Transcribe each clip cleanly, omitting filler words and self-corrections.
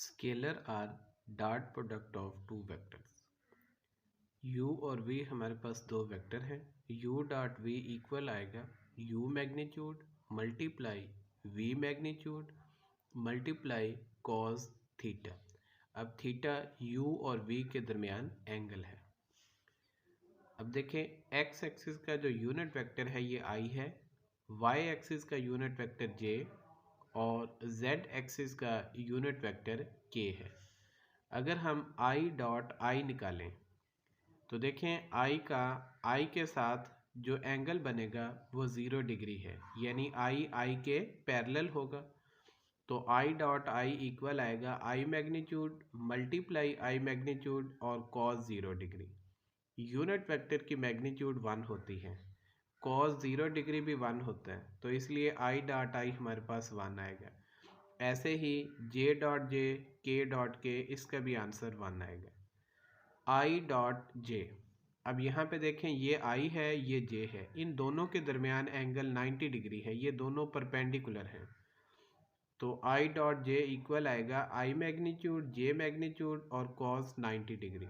Scalar R dot product of two vectors. u और v हमारे पास दो वेक्टर हैं। u डॉट v इक्वल आएगा u magnitude multiply v magnitude multiply cos theta. अब theta u और v के दरमियान एंगल है। अब देखें x एक्सिस का जो यूनिट वेक्टर है ये i है, y एक्सिस का यूनिट वेक्टर j और z एक्सिस का यूनिट वेक्टर k है। अगर हम i डॉट i निकालें तो देखें i के साथ जो एंगल बनेगा वो 0 डिग्री है, यानी i के पैरेलल होगा। तो i डॉट i इक्वल आएगा i magnitude multiply i magnitude और cos 0 डिग्री। यूनिट वेक्टर की मैग्नीट्यूड 1 होती है, cos 0 डिग्री भी 1 होता है, तो इसलिए i डॉट i हमारे पास 1 आएगा। ऐसे ही j dot j k dot k इसका भी आंसर 1 आएगा। i डॉट j, अब यहाँ पे देखें ये i है ये j है, इन दोनों के दरमियान एंगल 90 डिग्री है, ये दोनों परपेंडिकुलर हैं। तो i डॉट j इक्वल आएगा i मैग्नीट्यूड j मैग्नीट्यूड और cos 90 डिग्री।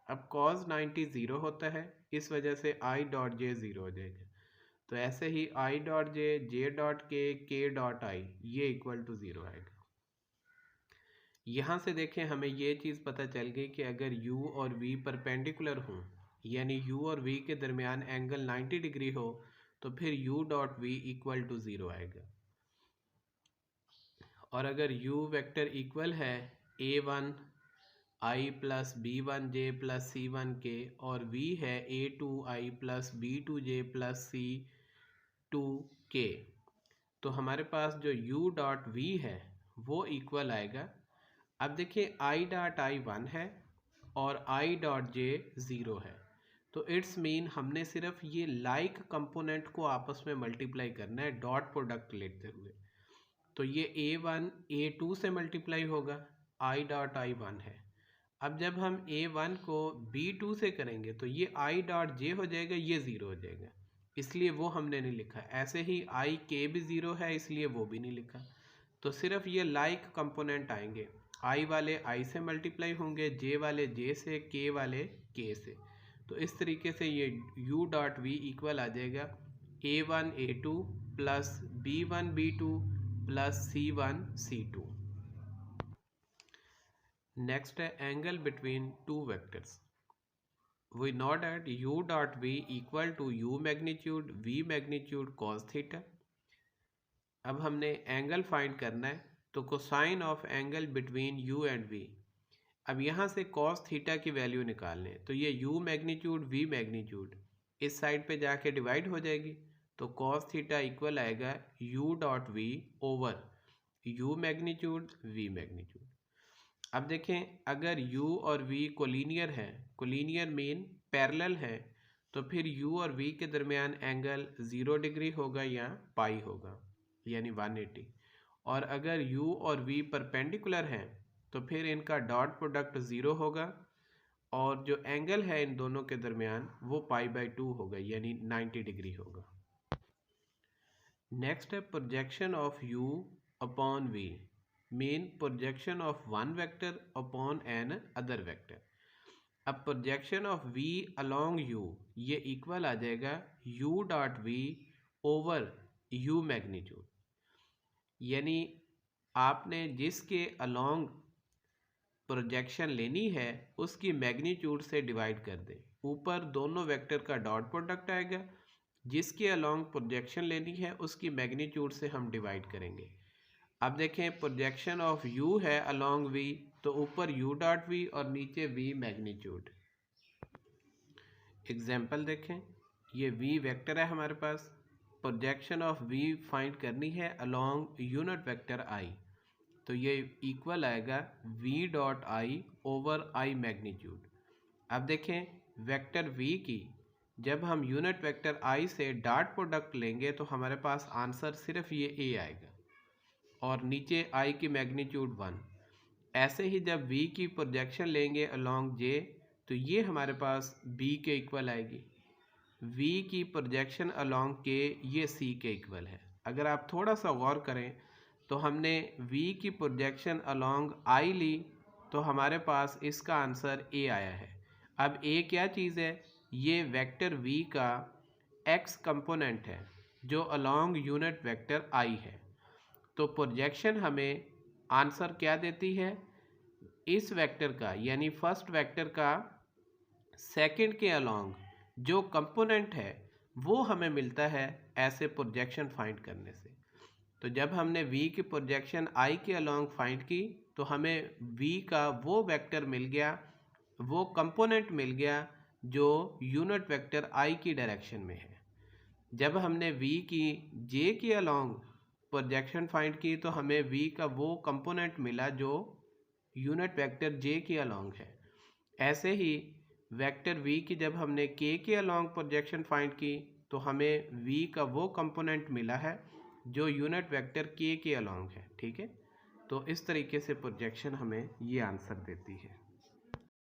अब cos 90 ज़ीरो होता है, इस वजह से i डॉट j ज़ीरो हो जाएगा। तो ऐसे ही i dot j j dot k dot i ये इक्वल टू ज़ीरो आएगा। यहाँ से देखें हमें ये चीज़ पता चल गई कि अगर u और v परपेंडिकुलर हों, यानी u और v के दरमियान एंगल 90 डिग्री हो, तो फिर u dot v equal to zero आएगा। और अगर u वेक्टर इक्वल है a1 i plus b1j plus c1k और v है a2i plus b2j plus c2k, तो हमारे पास जो u डॉट v है वो इक्वल आएगा। अब देखिए i डॉट i 1 है और i डॉट j 0 है, तो इट्स मीन हमने सिर्फ ये लाइक कंपोनेंट को आपस में मल्टीप्लाई करना है डॉट प्रोडक्ट लेते हुए। तो ये a1 a2 से मल्टीप्लाई होगा, i डॉट i 1 है। अब जब हम a1 को b2 से करेंगे तो ये i डॉट j हो जाएगा, ये 0 हो जाएगा, इसलिए वो हमने नहीं लिखा। ऐसे ही i k भी 0 है, इसलिए वो भी नहीं लिखा। तो सिर्फ ये लाइक कंपोनेंट आएंगे, i वाले i से मल्टीप्लाई होंगे, j वाले j से, k वाले k से। तो इस तरीके से ये u डॉट v इक्वल आ जाएगा a1 a2 plus b1 b2 plus c1 c2। Next है angle between two vectors. We know that u dot v equal to u magnitude v magnitude cos theta. अब हमने angle find करना है, तो cosine of angle between u and v। अब यहाँ से cos theta की वैल्यू निकालने, तो ये u मैग्नीट्यूड v मैग्नीट्यूड इस साइड पे जाके डिवाइड हो जाएगी, तो cos थीटा इक्वल आएगा u dot v over u magnitude v magnitude. अब देखें अगर u और v कोलिनियर है, कोलिनियर मीन पैरेलल है, तो फिर u और v के दरमियान एंगल 0 डिग्री होगा या पाई होगा, यानी 180। और अगर u और v परपेंडिकुलर हैं तो फिर इनका डॉट प्रोडक्ट 0 होगा और जो एंगल है इन दोनों के दरमियान वो π/2 होगा, यानी 90 डिग्री होगा। नेक्स्ट है projection of u upon v, mean projection of one vector upon another vector. अब projection of v along u ये इक्वल आ जाएगा u dot v over u magnitude, यानी आपने जिसके अलोंग प्रोजेक्शन लेनी है उसकी मैग्नीट्यूड से डिवाइड कर दें। ऊपर दोनों वेक्टर का डॉट प्रोडक्ट आएगा, जिसके अलोंग प्रोजेक्शन लेनी है उसकी मैग्नीट्यूड से हम डिवाइड करेंगे। अब देखें प्रोजेक्शन ऑफ u है अलोंग v, तो ऊपर u डॉट v और नीचे v मैग्नीट्यूड। एग्जाम्पल देखें, ये v वेक्टर है हमारे पास, प्रोजेक्शन ऑफ v फाइंड करनी है अलोंग यूनिट वेक्टर i, तो ये इक्वल आएगा v dot i over i magnitude. अब देखें वेक्टर v की जब हम यूनिट वेक्टर i से डॉट प्रोडक्ट लेंगे तो हमारे पास आंसर सिर्फ ये a आएगा और नीचे i की मैग्नीट्यूड 1। ऐसे ही जब v की प्रोजेक्शन लेंगे अलोंग j तो ये हमारे पास b के इक्वल आएगी। v की प्रोजेक्शन अलोंग k ये c के इक्वल है। अगर आप थोड़ा सा गौर करें तो हमने v की प्रोजेक्शन अलोंग i ली, तो हमारे पास इसका आंसर a आया है। अब a क्या चीज़ है? ये वेक्टर v का x कंपोनेंट है जो अलोंग यूनिट वेक्टर i है। तो प्रोजेक्शन हमें आंसर क्या देती है? इस वेक्टर का यानी फर्स्ट वेक्टर का सेकंड के अलोंग जो कंपोनेंट है वो हमें मिलता है ऐसे प्रोजेक्शन फाइंड करने से। तो जब हमने v की प्रोजेक्शन i के अलोंग फाइंड की तो हमें v का वो वेक्टर मिल गया, वो कंपोनेंट मिल गया जो यूनिट वेक्टर i की डायरेक्शन में है। जब हमने v की j के अलोंग प्रोजेक्शन फाइंड की तो हमें v का वो कंपोनेंट मिला जो यूनिट वेक्टर j के अलोंग है। ऐसे ही वेक्टर v की जब हमने k के अलोंग प्रोजेक्शन फाइंड की तो हमें v का वो कंपोनेंट मिला है जो यूनिट वेक्टर k के अलोंग है। ठीक है, तो इस तरीके से प्रोजेक्शन हमें ये आंसर देती है।